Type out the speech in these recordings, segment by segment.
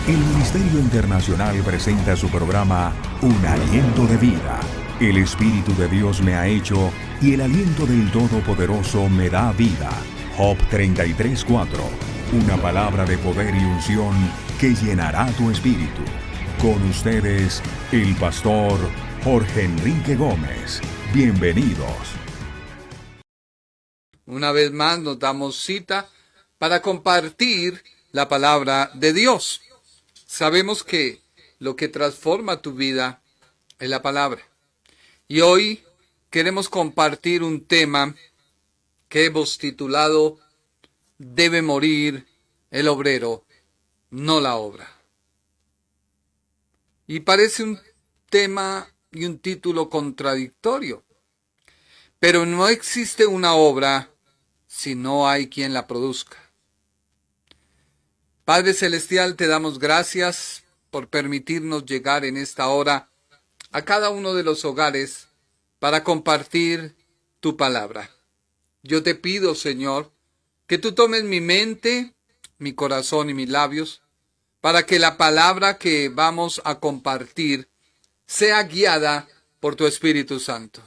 El Ministerio Internacional presenta su programa Un Aliento de Vida. El Espíritu de Dios me ha hecho y el aliento del Todopoderoso me da vida. Job 33:4. Una palabra de poder y unción que llenará tu espíritu. Con ustedes, el pastor Jorge Enrique Gómez. Bienvenidos. Una vez más nos damos cita para compartir la palabra de Dios. Sabemos que lo que transforma tu vida es la palabra. Y hoy queremos compartir un tema que hemos titulado Debe morir el obrero, no la obra. Y parece un tema y un título contradictorio. Pero no existe una obra si no hay quien la produzca. Padre Celestial, te damos gracias por permitirnos llegar en esta hora a cada uno de los hogares para compartir tu palabra. Yo te pido, Señor, que tú tomes mi mente, mi corazón y mis labios, para que la palabra que vamos a compartir sea guiada por tu Espíritu Santo.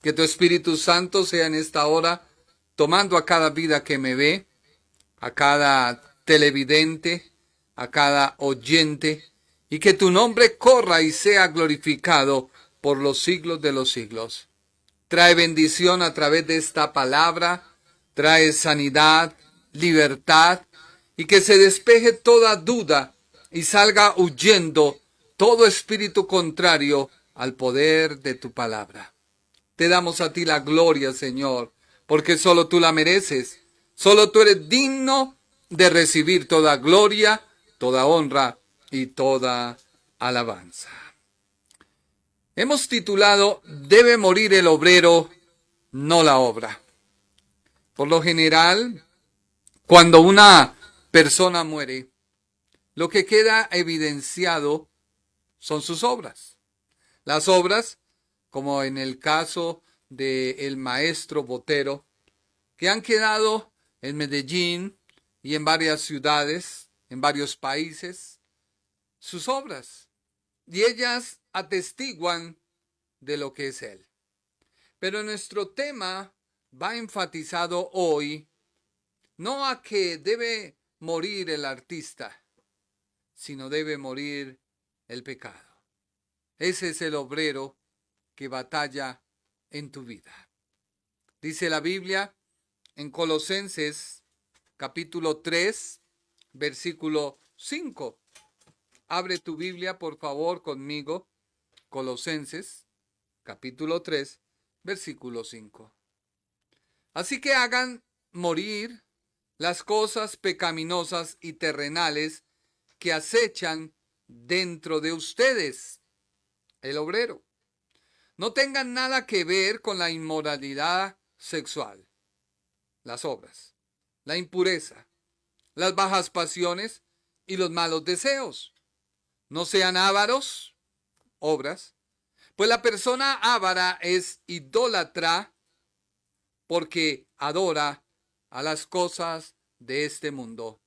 Que tu Espíritu Santo sea en esta hora tomando a cada vida que me ve, a cada televidente, a cada oyente, y que tu nombre corra y sea glorificado por los siglos de los siglos. Trae bendición a través de esta palabra, trae sanidad, libertad, y que se despeje toda duda y salga huyendo todo espíritu contrario al poder de tu palabra. Te damos a ti la gloria, Señor, porque solo tú la mereces. Solo tú eres digno de recibir toda gloria, toda honra y toda alabanza. Hemos titulado Debe morir el obrero, no la obra. Por lo general, cuando una persona muere, lo que queda evidenciado son sus obras. Las obras, como en el caso del maestro Botero, que han quedado en Medellín y en varias ciudades, en varios países, sus obras, y ellas atestiguan de lo que es él. Pero nuestro tema va enfatizado hoy no a que debe morir el artista, sino debe morir el pecado. Ese es el obrero que batalla en tu vida. Dice la Biblia en Colosenses capítulo 3, versículo 5. Abre tu Biblia, por favor, conmigo. Colosenses capítulo 3, versículo 5. Así que hagan morir las cosas pecaminosas y terrenales que acechan dentro de ustedes, el obrero. No tengan nada que ver con la inmoralidad sexual, las obras, la impureza, las bajas pasiones y los malos deseos. No sean ávaros, obras, pues la persona ávara es idólatra porque adora a las cosas de este mundo.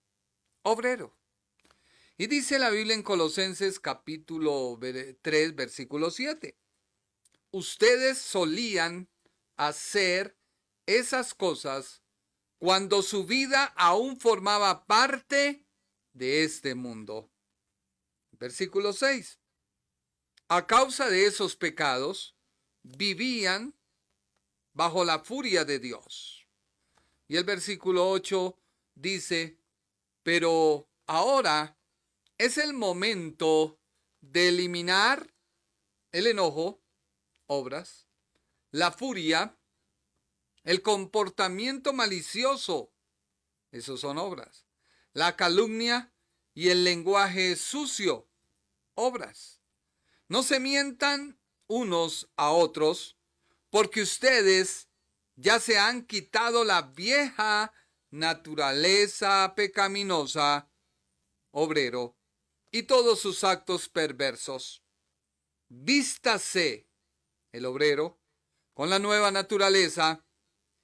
Obrero. Y dice la Biblia en Colosenses capítulo 3, versículo 7. Ustedes solían hacer esas cosas cuando su vida aún formaba parte de este mundo. Versículo 6. A causa de esos pecados, vivían bajo la furia de Dios. Y el versículo 8 dice, pero ahora es el momento de eliminar el enojo, obras, la furia, el comportamiento malicioso, esos son obras, la calumnia y el lenguaje sucio, obras. No se mientan unos a otros, porque ustedes ya se han quitado la vieja naturaleza pecaminosa, obrero, y todos sus actos perversos. Vístase el obrero con la nueva naturaleza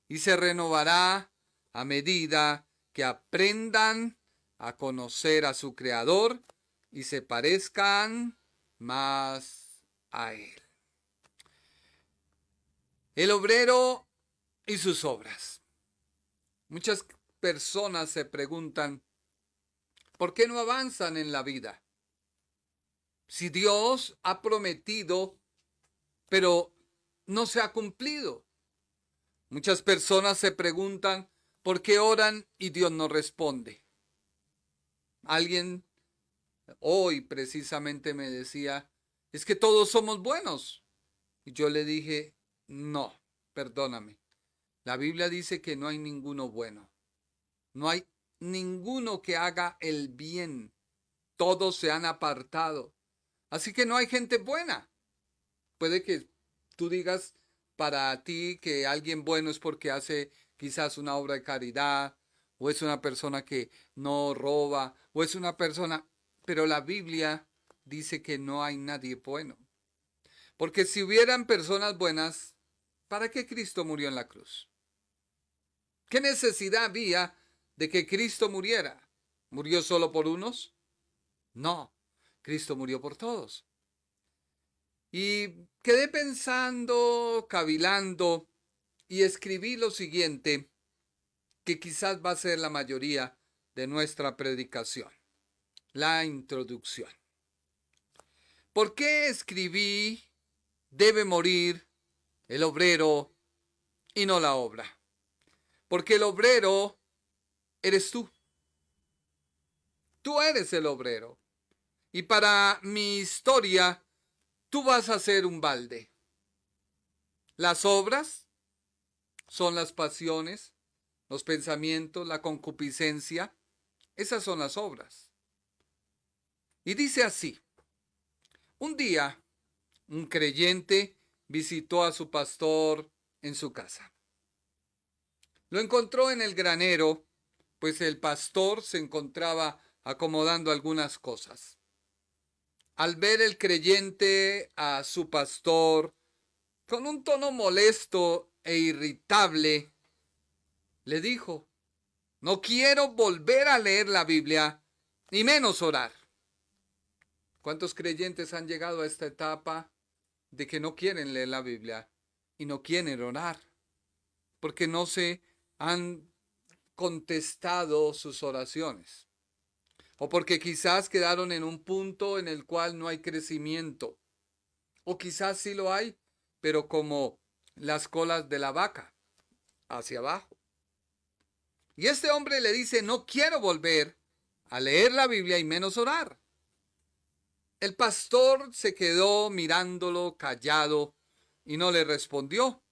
y se renovará a medida que aprendan a conocer a su Creador y se parezcan más a Él. El obrero y sus obras. Muchas personas se preguntan, ¿por qué no avanzan en la vida? Si Dios ha prometido, pero no se ha cumplido. Muchas personas se preguntan, ¿por qué oran y Dios no responde? Alguien hoy precisamente me decía, es que todos somos buenos. Y yo le dije, no, perdóname. La Biblia dice que no hay ninguno bueno. No hay ninguno que haga el bien. Todos se han apartado. Así que no hay gente buena. Puede que tú digas para ti que alguien bueno es porque hace quizás una obra de caridad, o es una persona que no roba, o es una persona... Pero la Biblia dice que no hay nadie bueno. Porque si hubieran personas buenas, ¿para qué Cristo murió en la cruz? ¿Qué necesidad había de que Cristo muriera? ¿Murió solo por unos? No, Cristo murió por todos. Y quedé pensando, cavilando, y escribí lo siguiente, que quizás va a ser la mayoría de nuestra predicación. La introducción. ¿Por qué escribí debe morir el obrero y no la obra? Porque el obrero eres tú. Tú eres el obrero. Y para mi historia, tú vas a ser un balde. Las obras son las pasiones, los pensamientos, la concupiscencia. Esas son las obras. Y dice así: un día, un creyente visitó a su pastor en su casa. Lo encontró en el granero, pues el pastor se encontraba acomodando algunas cosas. Al ver el creyente a su pastor, con un tono molesto e irritable, le dijo: no quiero volver a leer la Biblia, ni menos orar. ¿Cuántos creyentes han llegado a esta etapa de que no quieren leer la Biblia y no quieren orar? Porque no se han contestado sus oraciones. O porque quizás quedaron en un punto en el cual no hay crecimiento. O quizás sí lo hay, pero como las colas de la vaca, hacia abajo. Y este hombre le dice: no quiero volver a leer la Biblia y menos orar. El pastor se quedó mirándolo callado y no le respondió.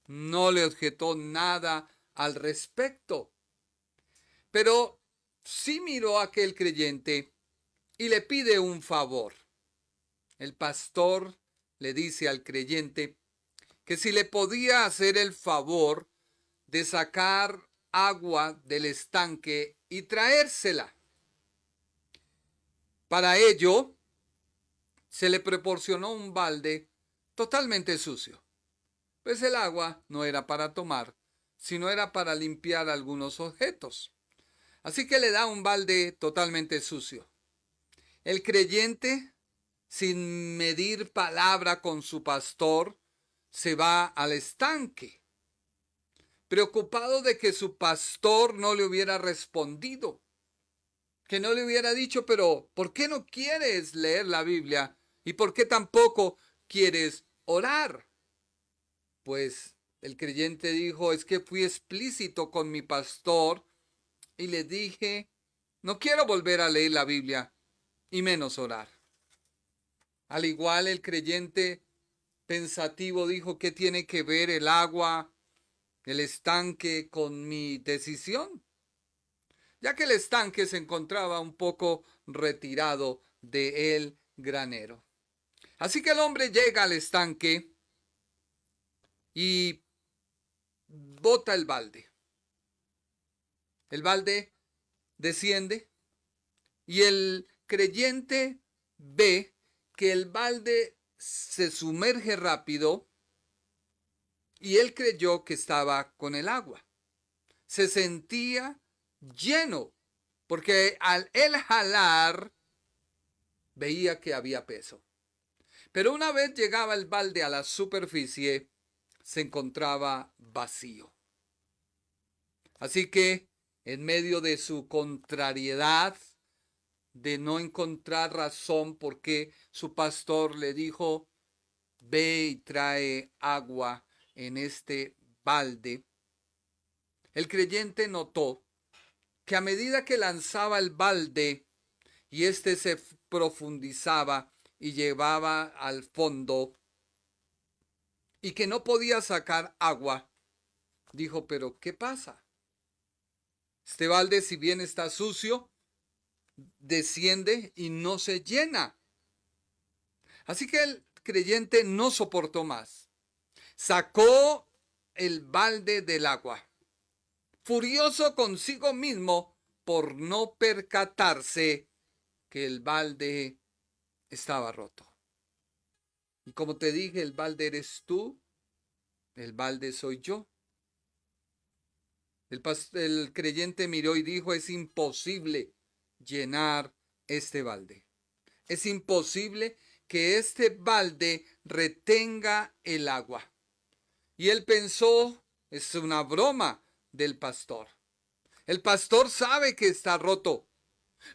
No le objetó nada al respecto. Pero sí miró a aquel creyente y le pide un favor. El pastor le dice al creyente que si le podía hacer el favor de sacar agua del estanque y traérsela. Para ello, se le proporcionó un balde totalmente sucio, pues el agua no era para tomar, sino era para limpiar algunos objetos. Así que le da un balde totalmente sucio. El creyente, sin medir palabra con su pastor, se va al estanque, preocupado de que su pastor no le hubiera respondido, que no le hubiera dicho: pero ¿por qué no quieres leer la Biblia? ¿Y por qué tampoco quieres orar? Pues el creyente dijo: es que fui explícito con mi pastor y le dije: no quiero volver a leer la Biblia y menos orar. Al igual, el creyente pensativo dijo: ¿qué tiene que ver el agua, el estanque con mi decisión? Ya que el estanque se encontraba un poco retirado del granero. Así que el hombre llega al estanque y bota el balde. El balde desciende y el creyente ve que el balde se sumerge rápido y él creyó que estaba con el agua. Se sentía lleno, porque al él jalar veía que había peso. Pero una vez llegaba el balde a la superficie, se encontraba vacío. Así que, en medio de su contrariedad, de no encontrar razón por qué su pastor le dijo, ve y trae agua en este balde, el creyente notó que a medida que lanzaba el balde y éste se profundizaba y llevaba al fondo y que no podía sacar agua, dijo, pero ¿qué pasa? Este balde, si bien está sucio, desciende y no se llena. Así que el creyente no soportó más. Sacó el balde del agua, furioso consigo mismo por no percatarse que el balde estaba roto. Y como te dije, el balde eres tú, el balde soy yo. El creyente miró y dijo, es imposible llenar este balde. Es imposible que este balde retenga el agua. Y él pensó, es una broma del pastor. El pastor sabe que está roto.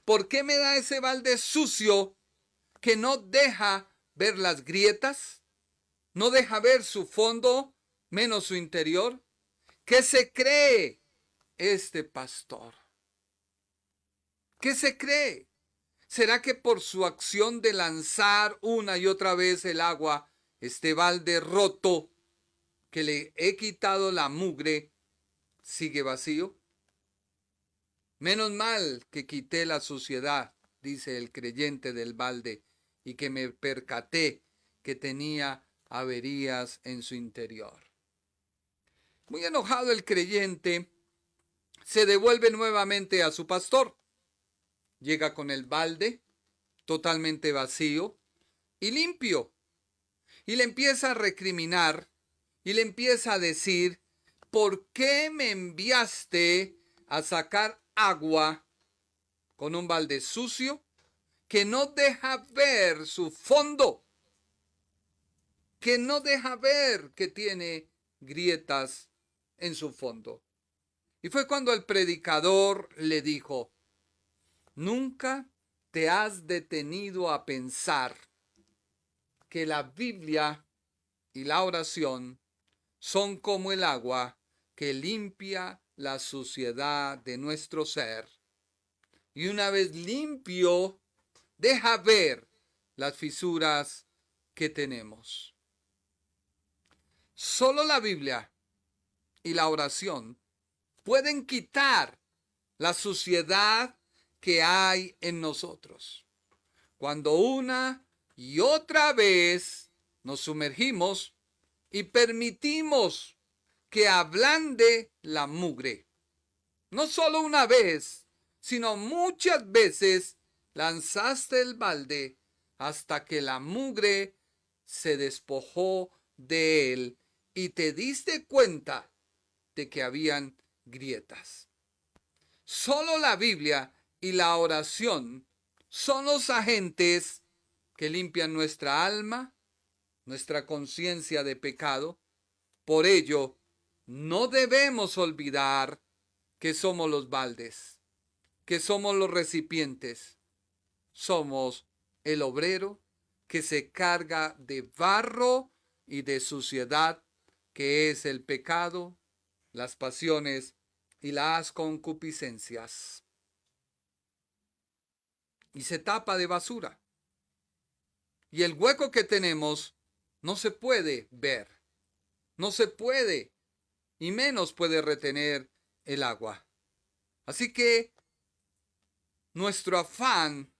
¿Por qué me da ese balde sucio que no deja ver las grietas? ¿No deja ver su fondo, menos su interior? ¿Qué se cree este pastor? ¿Qué se cree? ¿Será que por su acción de lanzar una y otra vez el agua, este balde roto, que le he quitado la mugre, sigue vacío? Menos mal que quité la suciedad, dice el creyente del balde, y que me percaté que tenía averías en su interior. Muy enojado el creyente, se devuelve nuevamente a su pastor. Llega con el balde totalmente vacío y limpio. Y le empieza a recriminar y le empieza a decir, ¿por qué me enviaste a sacar agua con un balde sucio que no deja ver su fondo? Que no deja ver que tiene grietas en su fondo. Y fue cuando el predicador le dijo, ¿nunca te has detenido a pensar que la Biblia y la oración son como el agua que limpia la suciedad de nuestro ser? Y una vez limpio, deja ver las fisuras que tenemos. Solo la Biblia y la oración pueden quitar la suciedad que hay en nosotros. Cuando una y otra vez nos sumergimos y permitimos que ablande la mugre. No solo una vez, sino muchas veces lanzaste el balde hasta que la mugre se despojó de él y te diste cuenta de que habían grietas. Solo la Biblia y la oración son los agentes que limpian nuestra alma, nuestra conciencia de pecado. Por ello, no debemos olvidar que somos los baldes, que somos los recipientes. Somos el obrero que se carga de barro y de suciedad, que es el pecado, las pasiones y las concupiscencias. Y se tapa de basura. Y el hueco que tenemos no se puede ver, no se puede, y menos puede retener el agua. Así que nuestro afán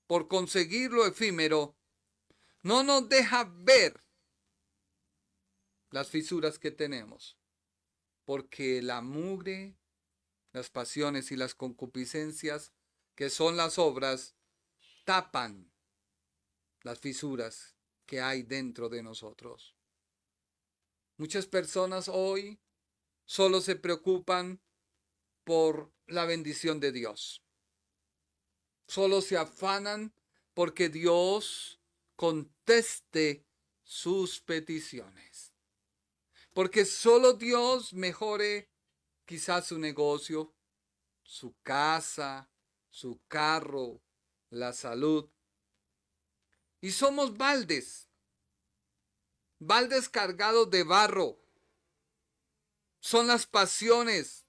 por conseguir lo efímero no nos deja ver las fisuras que tenemos, porque la mugre, las pasiones y las concupiscencias, que son las obras, tapan las fisuras que hay dentro de nosotros. Muchas personas hoy solo se preocupan por la bendición de Dios. Solo se afanan porque Dios conteste sus peticiones. Porque solo Dios mejore quizás su negocio, su casa, su carro, la salud. Y somos baldes cargados de barro. Son las pasiones,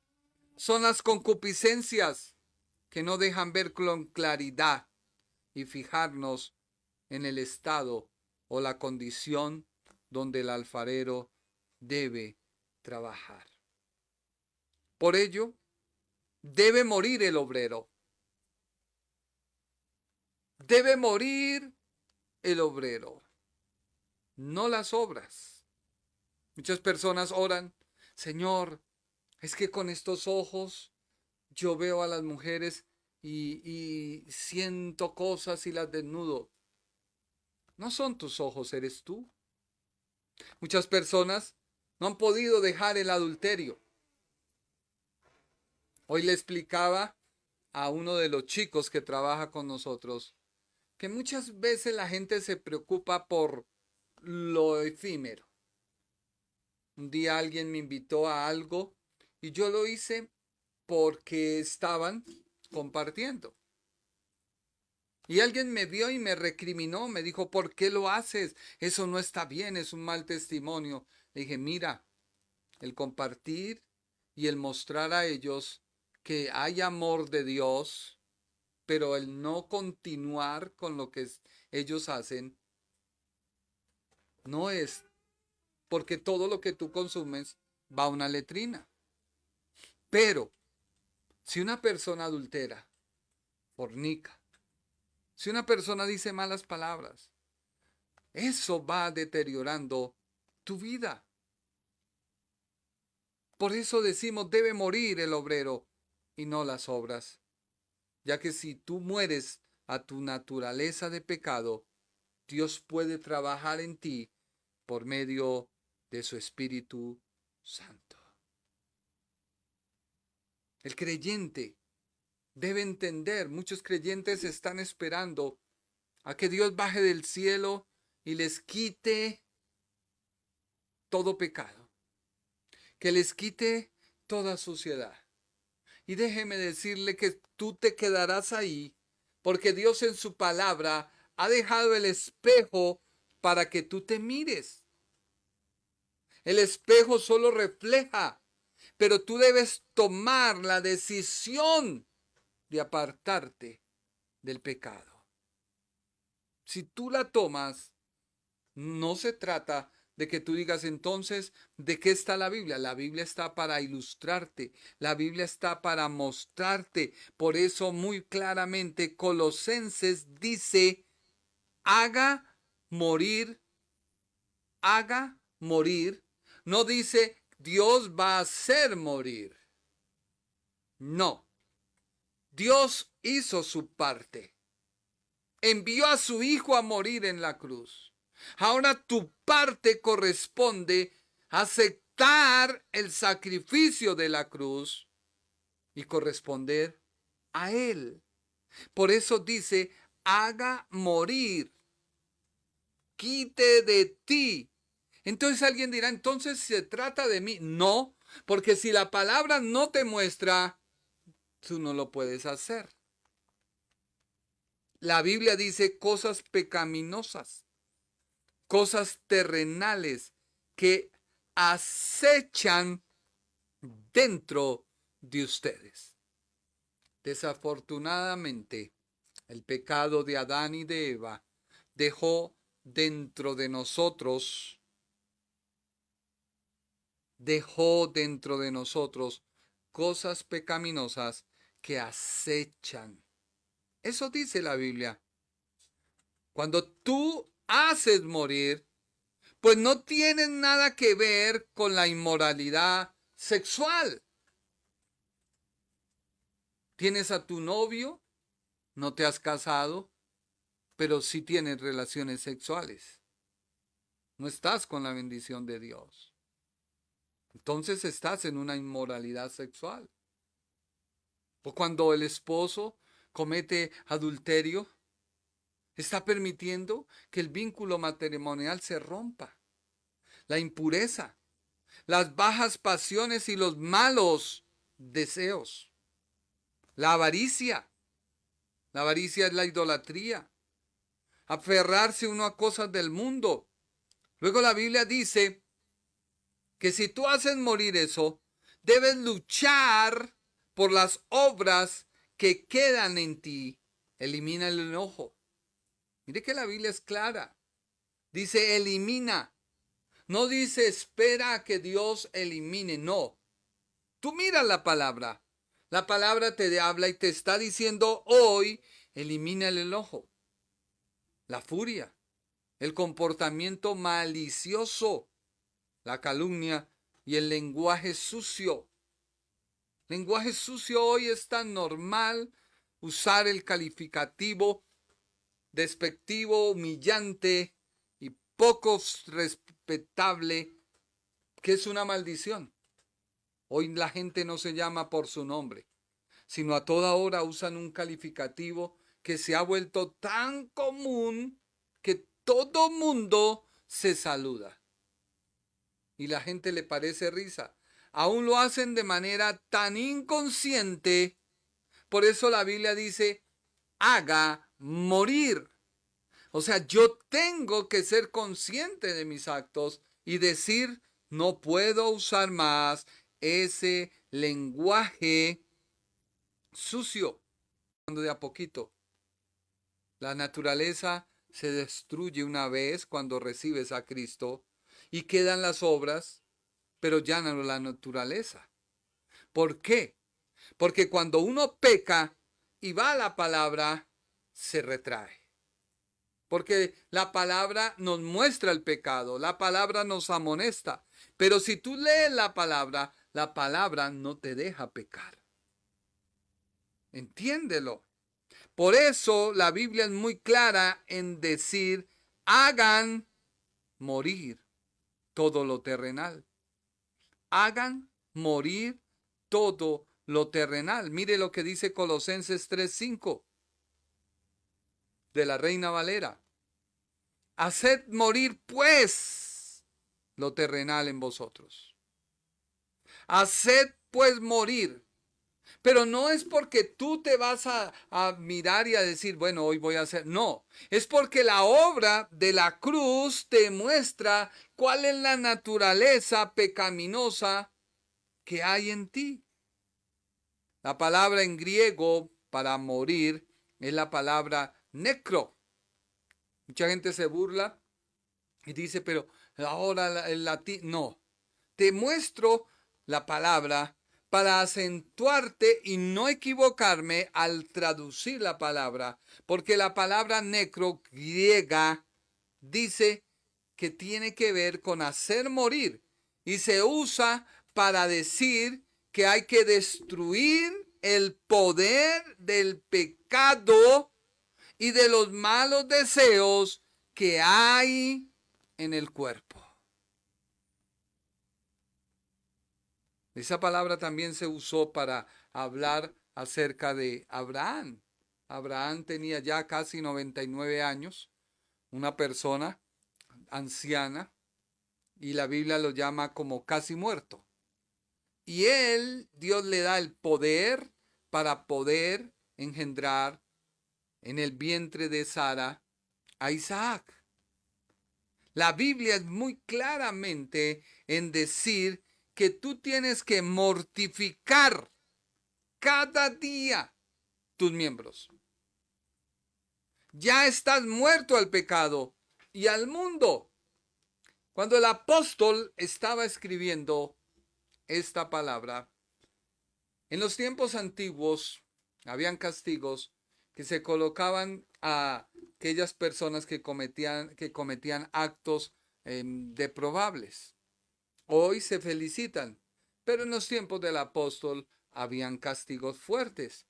son las concupiscencias que no dejan ver con claridad y fijarnos en el estado o la condición donde el alfarero debe trabajar. Por ello, debe morir el obrero. Debe morir el obrero, no las obras. Muchas personas oran, Señor, es que con estos ojos yo veo a las mujeres y siento cosas y las desnudo. No son tus ojos, eres tú. Muchas personas no han podido dejar el adulterio. Hoy le explicaba a uno de los chicos que trabaja con nosotros que muchas veces la gente se preocupa por lo efímero. Un día alguien me invitó a algo y yo lo hice porque estaban compartiendo. Y alguien me vio y me recriminó, me dijo, ¿por qué lo haces? Eso no está bien, es un mal testimonio. Le dije, mira, el compartir y el mostrar a ellos que hay amor de Dios, pero el no continuar con lo que ellos hacen, no es porque todo lo que tú consumes va a una letrina. Pero si una persona adultera, fornica, si una persona dice malas palabras, eso va deteriorando tu vida. Por eso decimos, debe morir el obrero y no las obras. Ya que si tú mueres a tu naturaleza de pecado, Dios puede trabajar en ti por medio de su Espíritu Santo. El creyente debe entender, muchos creyentes están esperando a que Dios baje del cielo y les quite todo pecado, que les quite toda suciedad. Y déjeme decirle que tú te quedarás ahí, porque Dios en su palabra ha dejado el espejo para que tú te mires. El espejo solo refleja, pero tú debes tomar la decisión de apartarte del pecado. Si tú la tomas, no se trata de que tú digas entonces, ¿de qué está la Biblia? La Biblia está para ilustrarte, la Biblia está para mostrarte. Por eso muy claramente Colosenses dice, haga morir, no dice Dios va a hacer morir. No, Dios hizo su parte. Envió a su Hijo a morir en la cruz. Ahora tu parte corresponde a aceptar el sacrificio de la cruz y corresponder a Él. Por eso dice, haga morir, quite de ti. Entonces alguien dirá, entonces se trata de mí. No, porque si la palabra no te muestra, tú no lo puedes hacer. La Biblia dice cosas pecaminosas, cosas terrenales que acechan dentro de ustedes. Desafortunadamente, el pecado de Adán y de Eva dejó dentro de nosotros cosas pecaminosas que acechan. Eso dice la Biblia. Cuando tú haces morir, pues no tienes nada que ver con la inmoralidad sexual. Tienes a tu novio, no te has casado, pero sí tienes relaciones sexuales. No estás con la bendición de Dios. Entonces estás en una inmoralidad sexual. O cuando el esposo comete adulterio, Está permitiendo que el vínculo matrimonial se rompa. La impureza, las bajas pasiones y los malos deseos. La avaricia. La avaricia es la idolatría. Aferrarse uno a cosas del mundo. Luego la Biblia dice que si tú haces morir eso, debes luchar por las obras que quedan en ti. Elimina el enojo. Mire que la Biblia es clara. Dice elimina. No dice espera a que Dios elimine. No. Tú miras la palabra. La palabra te habla y te está diciendo hoy, elimina el enojo, la furia, el comportamiento malicioso, la calumnia y el lenguaje sucio. Lenguaje sucio hoy es tan normal usar el calificativo despectivo, humillante y poco respetable, que es una maldición. Hoy la gente no se llama por su nombre, sino a toda hora usan un calificativo que se ha vuelto tan común que todo mundo se saluda. Y la gente le parece risa. Aún lo hacen de manera tan inconsciente. Por eso la Biblia dice, haga morir. O sea, yo tengo que ser consciente de mis actos y decir, no puedo usar más ese lenguaje sucio. Cuando de a poquito, la naturaleza se destruye una vez cuando recibes a Cristo y quedan las obras, pero ya no la naturaleza. ¿Por qué? Porque cuando uno peca y va a la palabra, se retrae. Porque la palabra nos muestra el pecado, la palabra nos amonesta. Pero si tú lees la palabra no te deja pecar. Entiéndelo. Por eso la Biblia es muy clara en decir, hagan morir todo lo terrenal. Hagan morir todo lo terrenal. Mire lo que dice Colosenses 3:5 de la Reina Valera. Haced morir pues lo terrenal en vosotros. Haced pues morir. Pero no es porque tú te vas a mirar y a decir, bueno, hoy voy a hacer. No, es porque la obra de la cruz te muestra cuál es la naturaleza pecaminosa que hay en ti. La palabra en griego para morir es la palabra necro. Mucha gente se burla y dice, pero ahora el latín. No, te muestro la palabra para acentuarte y no equivocarme al traducir la palabra, porque la palabra necro griega dice que tiene que ver con hacer morir y se usa para decir que hay que destruir el poder del pecado y de los malos deseos que hay en el cuerpo. Esa palabra también se usó para hablar acerca de Abraham. Abraham tenía ya casi 99 años, una persona anciana, y la Biblia lo llama como casi muerto. Y él, Dios le da el poder para poder engendrar en el vientre de Sara a Isaac. La Biblia es muy claramente en decir que tú tienes que mortificar cada día tus miembros. Ya estás muerto al pecado y al mundo. Cuando el apóstol estaba escribiendo esta palabra, en los tiempos antiguos habían castigos que se colocaban a aquellas personas que cometían actos deprobables. Hoy se felicitan, pero en los tiempos del apóstol habían castigos fuertes.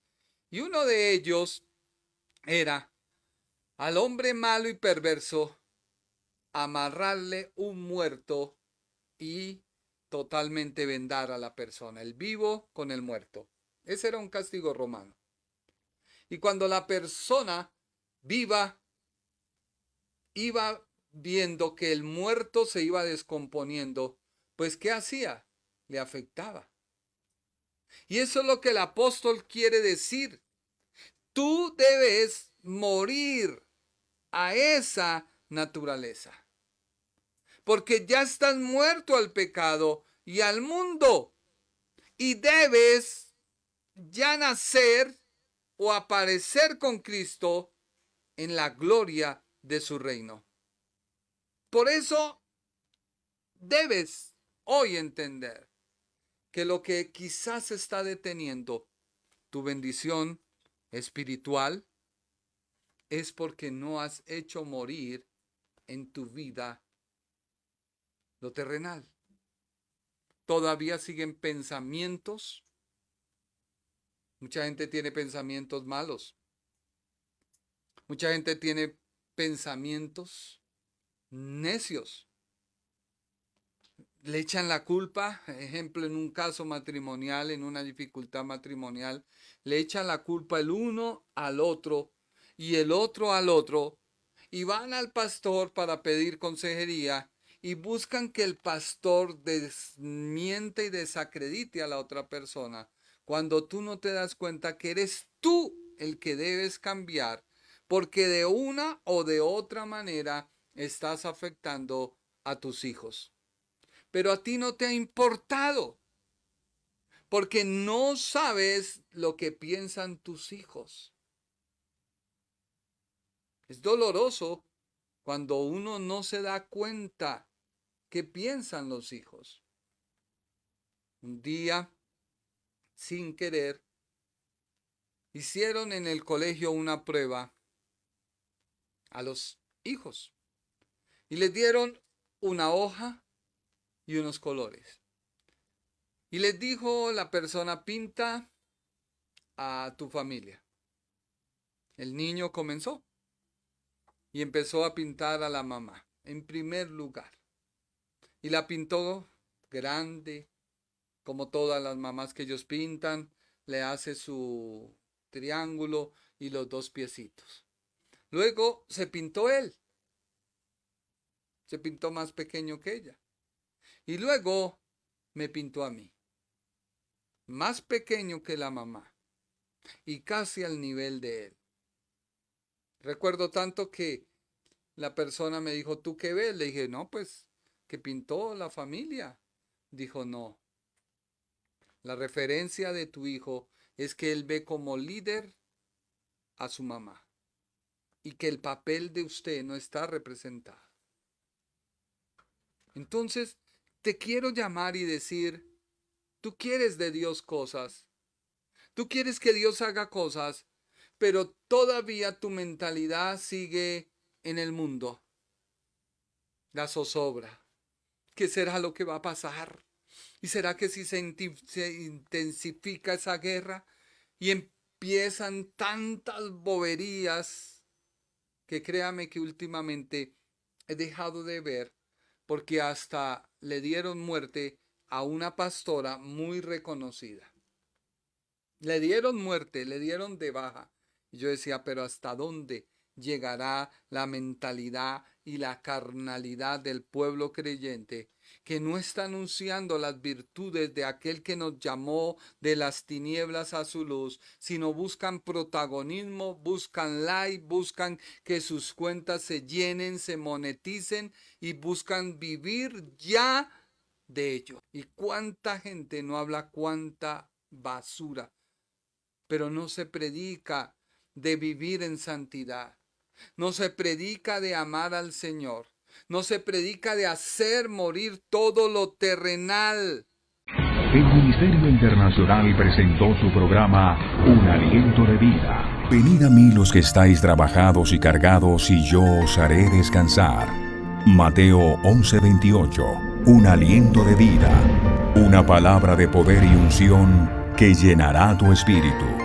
Y uno de ellos era al hombre malo y perverso amarrarle un muerto y totalmente vendar a la persona, el vivo con el muerto. Ese era un castigo romano. Y cuando la persona viva iba viendo que el muerto se iba descomponiendo, pues ¿qué hacía? Le afectaba. Y eso es lo que el apóstol quiere decir. Tú debes morir a esa naturaleza, porque ya estás muerto al pecado y al mundo, y debes ya nacer o aparecer con Cristo en la gloria de su reino. Por eso debes hoy entender que lo que quizás está deteniendo tu bendición espiritual es porque no has hecho morir en tu vida lo terrenal. Todavía siguen pensamientos. Mucha gente tiene pensamientos malos. Mucha gente tiene pensamientos necios. Le echan la culpa, ejemplo, en un caso matrimonial, en una dificultad matrimonial, le echan la culpa el uno al otro y el otro al otro, y van al pastor para pedir consejería y buscan que el pastor desmiente y desacredite a la otra persona, cuando tú no te das cuenta que eres tú el que debes cambiar, porque de una o de otra manera estás afectando a tus hijos. Pero a ti no te ha importado, porque no sabes lo que piensan tus hijos. Es doloroso cuando uno no se da cuenta qué piensan los hijos. Un día, sin querer, hicieron en el colegio una prueba a los hijos y les dieron una hoja y unos colores. Y les dijo la persona: pinta a tu familia. El niño comenzó y empezó a pintar a la mamá, en primer lugar. Y la pintó grande, como todas las mamás que ellos pintan, le hace su triángulo y los dos piecitos. Luego se pintó él. Se pintó más pequeño que ella. Y luego me pintó a mí, más pequeño que la mamá y casi al nivel de él. Recuerdo tanto que la persona me dijo: ¿tú qué ves? Le dije: no, pues que pintó la familia. Dijo: no, la referencia de tu hijo es que él ve como líder a su mamá y que el papel de usted no está representado. Entonces, te quiero llamar y decir: tú quieres de Dios cosas, tú quieres que Dios haga cosas, pero todavía tu mentalidad sigue en el mundo. La zozobra. ¿Qué será lo que va a pasar? ¿Y será que si se intensifica esa guerra y empiezan tantas boberías que créame que últimamente he dejado de ver? Porque hasta le dieron muerte a una pastora muy reconocida. Le dieron muerte, le dieron de baja. Y yo decía: pero ¿hasta dónde llegará la mentalidad y la carnalidad del pueblo creyente, que no está anunciando las virtudes de aquel que nos llamó de las tinieblas a su luz, sino buscan protagonismo, buscan like, buscan que sus cuentas se llenen, se moneticen y buscan vivir ya de ello? ¿Y cuánta gente no habla cuánta basura? Pero no se predica de vivir en santidad. No se predica de amar al Señor. No se predica de hacer morir todo lo terrenal. El Ministerio Internacional presentó su programa Un Aliento de Vida. Venid a mí los que estáis trabajados y cargados, y yo os haré descansar. Mateo 11:28. Un aliento de vida. Una palabra de poder y unción que llenará tu espíritu.